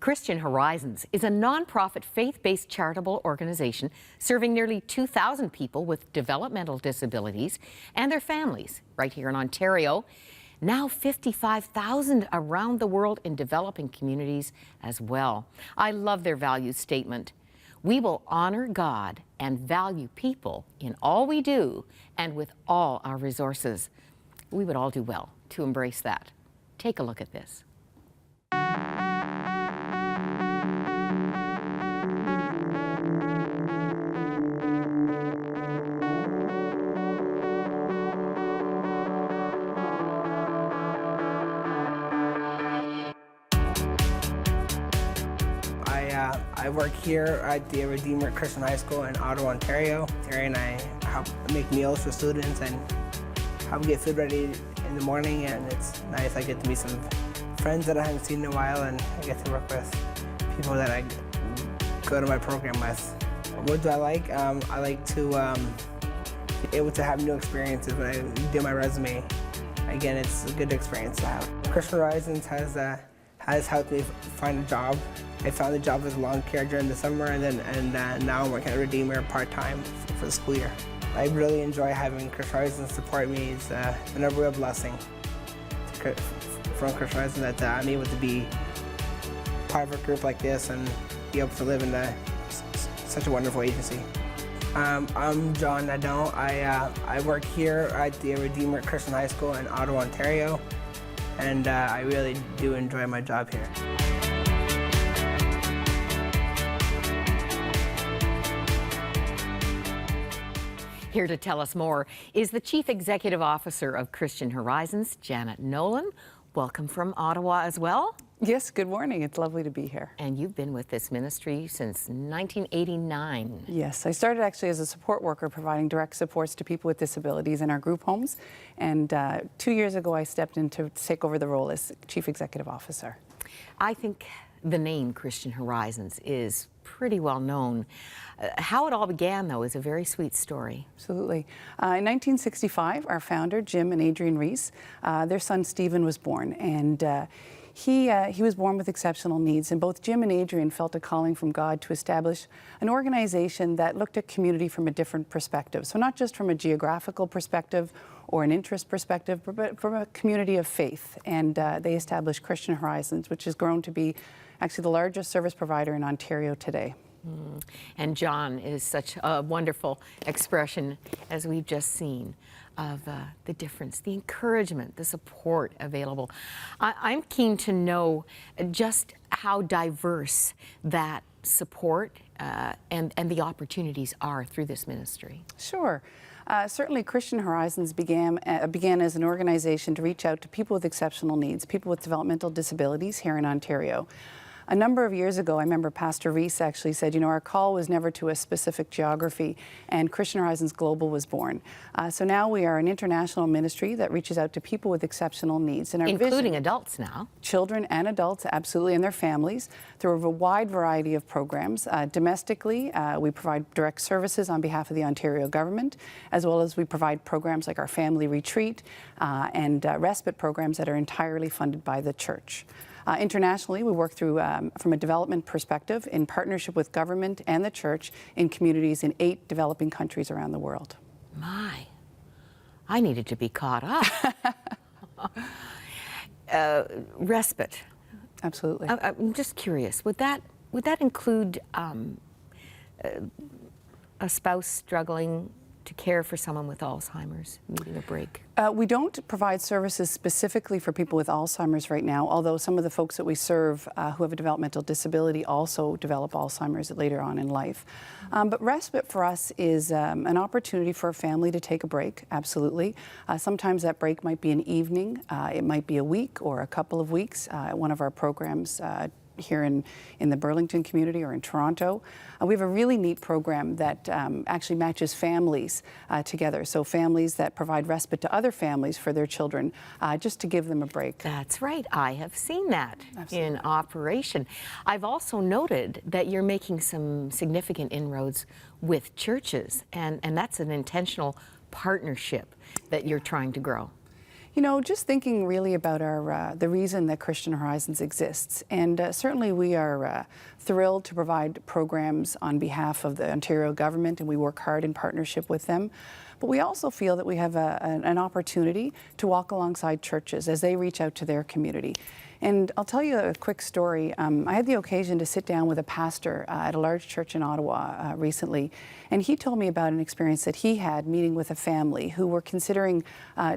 Christian Horizons is a nonprofit faith-based charitable organization serving nearly 2,000 people with developmental disabilities and their families right here in Ontario. Now 55,000 around the world in developing communities as well. I love their values statement. We will honor God and value people in all we do and with all our resources. We would all do well to embrace that. Take a look at this. I work here at the Redeemer Christian High School in Ottawa, Ontario. There, and I help make meals for students and help get food ready in the morning, and it's nice. I get to meet some friends that I haven't seen in a while, and I get to work with people that I go to my program with. What do I like? I like to be able to have new experiences when I do my resume. Again, it's a good experience to have. Christian Horizons has helped me find a job. I found a job as a lawn care during the summer, and now I'm working at Redeemer part-time for the school year. I really enjoy having Christian Horizons support me. It's been a real blessing from Christian Horizons that I'm able to be part of a group like this and be able to live in such a wonderful agency. I'm John Nadon. I work here at the Redeemer Christian High School in Ottawa, Ontario, and I really do enjoy my job here. Here to tell us more is the Chief Executive Officer of Christian Horizons, Janet Nolan. Welcome from Ottawa as well. Yes, good morning. It's lovely to be here. And you've been with this ministry since 1989. Yes, I started actually as a support worker providing direct supports to people with disabilities in our group homes. And 2 years ago, I stepped in to take over the role as Chief Executive Officer. I think the name Christian Horizons is pretty well known. How it all began, though, is a very sweet story. Absolutely. In 1965, our founder, Jim and Adrienne Reese, their son Stephen was born, and he was born with exceptional needs, and both Jim and Adrienne felt a calling from God to establish an organization that looked at community from a different perspective. So not just from a geographical perspective or an interest perspective, but from a community of faith. And they established Christian Horizons, which has grown to be actually the largest service provider in Ontario today. And John is such a wonderful expression, as we've just seen, of the difference, the encouragement, the support available. I'm keen to know just how diverse that support and the opportunities are through this ministry. Sure. Certainly Christian Horizons began as an organization to reach out to people with exceptional needs, people with developmental disabilities here in Ontario. A number of years ago, I remember Pastor Reese actually said, you know, our call was never to a specific geography, and Christian Horizons Global was born. So now we are an international ministry that reaches out to people with exceptional needs. And our including vision, adults now. Children and adults, absolutely, and their families, through a wide variety of programs. Domestically, we provide direct services on behalf of the Ontario government, as well as we provide programs like our family retreat and respite programs that are entirely funded by the church. Internationally, we work through, from a development perspective, in partnership with government and the church in communities in 8 developing countries around the world. My, I needed to be caught up. Respite. Absolutely. I'm just curious, would that include a spouse struggling to care for someone with Alzheimer's needing a break? We don't provide services specifically for people with Alzheimer's right now, although some of the folks that we serve who have a developmental disability also develop Alzheimer's later on in life. But respite for us is an opportunity for a family to take a break, absolutely. Sometimes that break might be an evening, it might be a week or a couple of weeks. One of our programs here in the Burlington community or in Toronto. We have a really neat program that actually matches families together. So families that provide respite to other families for their children, just to give them a break. That's right. I have seen that Absolutely. In operation. I've also noted that you're making some significant inroads with churches, and that's an intentional partnership that you're trying to grow. You know, just thinking really about our the reason that Christian Horizons exists, and certainly we are thrilled to provide programs on behalf of the Ontario government, and we work hard in partnership with them. But we also feel that we have an opportunity to walk alongside churches as they reach out to their community. And I'll tell you a quick story. I had the occasion to sit down with a pastor at a large church in Ottawa recently, and he told me about an experience that he had meeting with a family who were considering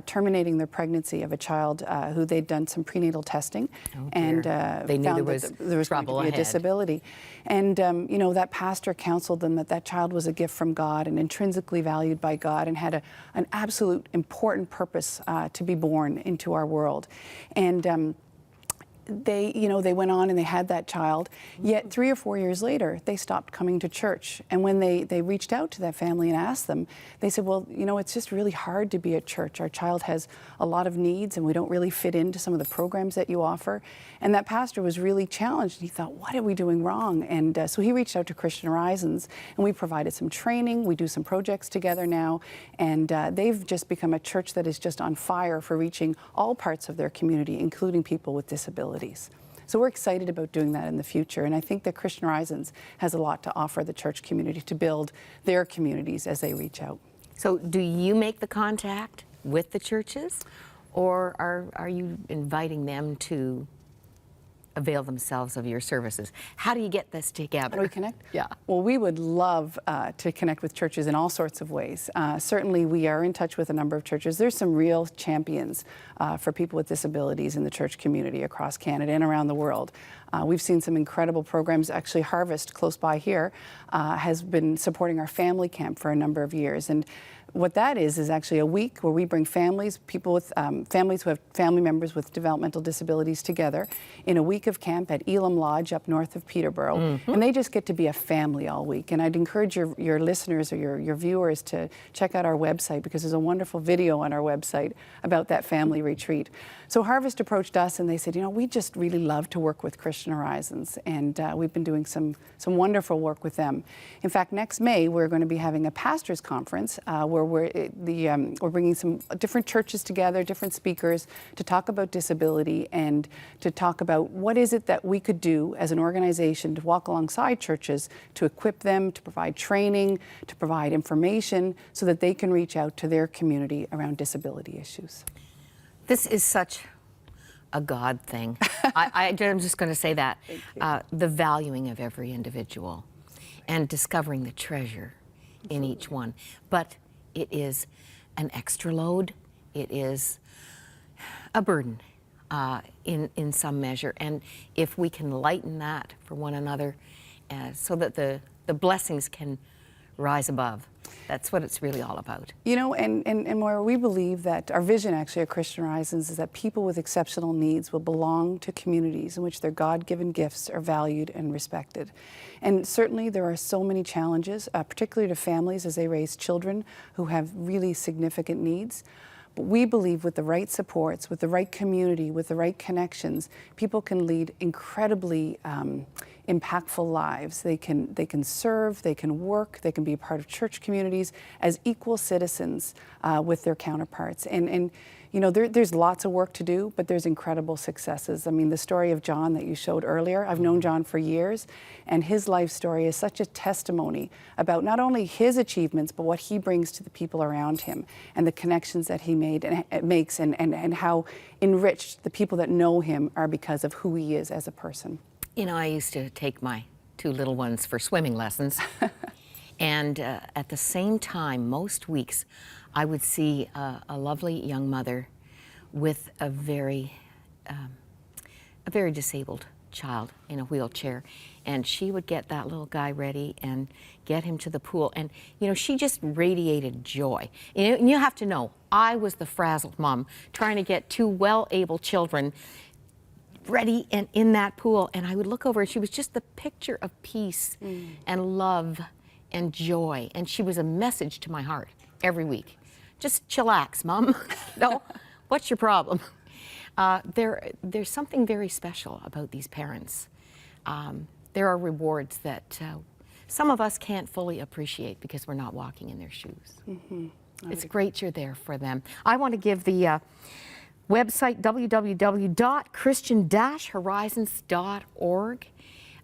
terminating their pregnancy of a child who they'd done some prenatal testing, and they knew found there was going to be ahead. a disability. And you know, that pastor counseled them that that child was a gift from God and intrinsically valued by God and had an absolute important purpose to be born into our world. And they went on and they had that child, yet 3 or 4 years later, they stopped coming to church. And when they reached out to that family and asked them, they said, well, you know, it's just really hard to be at church. Our child has a lot of needs and we don't really fit into some of the programs that you offer. And that pastor was really challenged. He thought, what are we doing wrong? And so he reached out to Christian Horizons, and we provided some training. We do some projects together now, and they've just become a church that is just on fire for reaching all parts of their community, including people with disabilities. So we're excited about doing that in the future, and I think that Christian Horizons has a lot to offer the church community to build their communities as they reach out. So do you make the contact with the churches, or are you inviting them to avail themselves of your services? How do you get this together? How do we connect? Yeah. Well, we would love to connect with churches in all sorts of ways. Certainly, we are in touch with a number of churches. There's some real champions for people with disabilities in the church community across Canada and around the world. We've seen some incredible programs. Actually, Harvest, close by here, has been supporting our family camp for a number of years. And what that is actually a week where we bring families, people with families who have family members with developmental disabilities together in a week of camp at Elam Lodge up north of Peterborough. And they just get to be a family all week. And I'd encourage your listeners or your viewers to check out our website, because there's a wonderful video on our website about that family retreat. So Harvest approached us and they said, you know, we just really love to work with Christian Horizons, and we've been doing some wonderful work with them. In fact, next May we're going to be having a pastors' conference where we're bringing some different churches together, different speakers, to talk about disability and to talk about what is it that we could do as an organization to walk alongside churches to equip them, to provide training, to provide information so that they can reach out to their community around disability issues. This is such a God thing. I'm just going to say that. The valuing of every individual and discovering the treasure in each one. But it is an extra load. It is a burden in some measure. And if we can lighten that for one another so that the blessings can rise above, that's what it's really all about. You know, and Moira, we believe that our vision actually at Christian Horizons is that people with exceptional needs will belong to communities in which their God-given gifts are valued and respected. And certainly there are so many challenges, particularly to families as they raise children who have really significant needs. But we believe with the right supports, with the right community, with the right connections, people can lead incredibly impactful lives. They can serve, they can work, they can be a part of church communities as equal citizens with their counterparts. And you know, there's lots of work to do, but there's incredible successes. I mean, the story of John that you showed earlier, I've known John for years, and his life story is such a testimony about not only his achievements, but what he brings to the people around him and the connections that he makes and how enriched the people that know him are because of who he is as a person. You know, I used to take my 2 little ones for swimming lessons. And at the same time, most weeks, I would see a lovely young mother with a very disabled child in a wheelchair. And she would get that little guy ready and get him to the pool. And, you know, she just radiated joy. And you have to know, I was the frazzled mom trying to get 2 well-able children ready and in that pool. And I would look over and she was just the picture of peace and love and joy. And she was a message to my heart every week. Just chillax, Mom. No, what's your problem? There's something very special about these parents. There are rewards that some of us can't fully appreciate because we're not walking in their shoes. It's great you're there for them. I want to give the Website www.christian-horizons.org.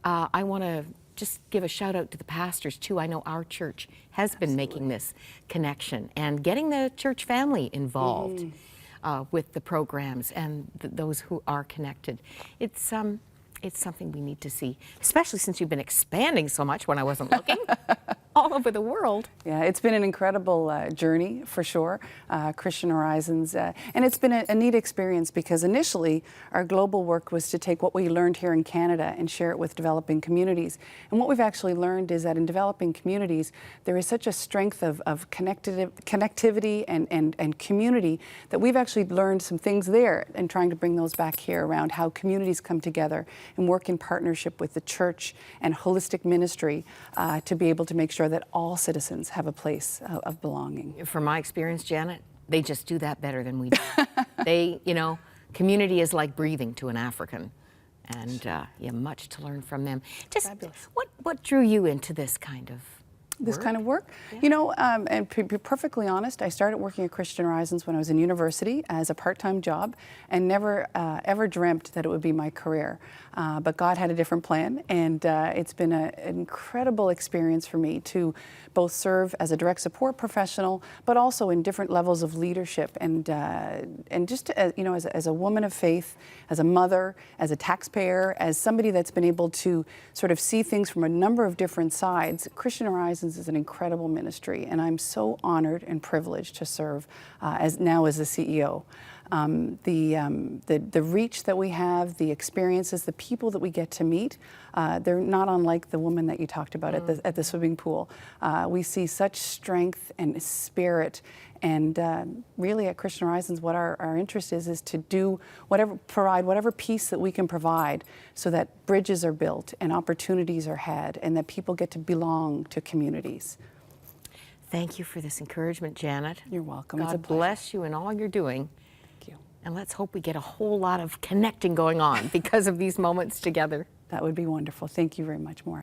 I want to just give a shout out to the pastors too. I know our church has been making this connection and getting the church family involved with the programs and those who are connected. It's something we need to see, especially since you've been expanding so much when I wasn't looking. All over the world. Yeah, it's been an incredible journey for sure, Christian Horizons. And it's been a neat experience because initially our global work was to take what we learned here in Canada and share it with developing communities. And what we've actually learned is that in developing communities, there is such a strength of connectivity and community that we've actually learned some things there and trying to bring those back here around how communities come together and work in partnership with the church and holistic ministry to be able to make sure that all citizens have a place of belonging. From my experience, Janet, they just do that better than we do. Community is like breathing to an African, and you have much to learn from them. Just Fabulous. what drew you into this kind of work? Yeah. And to be perfectly honest, I started working at Christian Horizons when I was in university as a part-time job and never ever dreamt that it would be my career. But God had a different plan, and it's been an incredible experience for me to both serve as a direct support professional, but also in different levels of leadership, and just as a woman of faith, as a mother, as a taxpayer, as somebody that's been able to sort of see things from a number of different sides. Christian Horizons is an incredible ministry, and I'm so honored and privileged to serve as the CEO. The reach that we have, the experiences, the people that we get to meet, they're not unlike the woman that you talked about at the swimming pool. We see such strength and spirit, and really at Christian Horizons, what our interest is to provide whatever piece that we can provide so that bridges are built and opportunities are had and that people get to belong to communities. Thank you for this encouragement, Janet. You're welcome. It's a God pleasure. bless you in all you're doing. Thank you. And let's hope we get a whole lot of connecting going on because of these moments together. That would be wonderful. Thank you very much, Maura.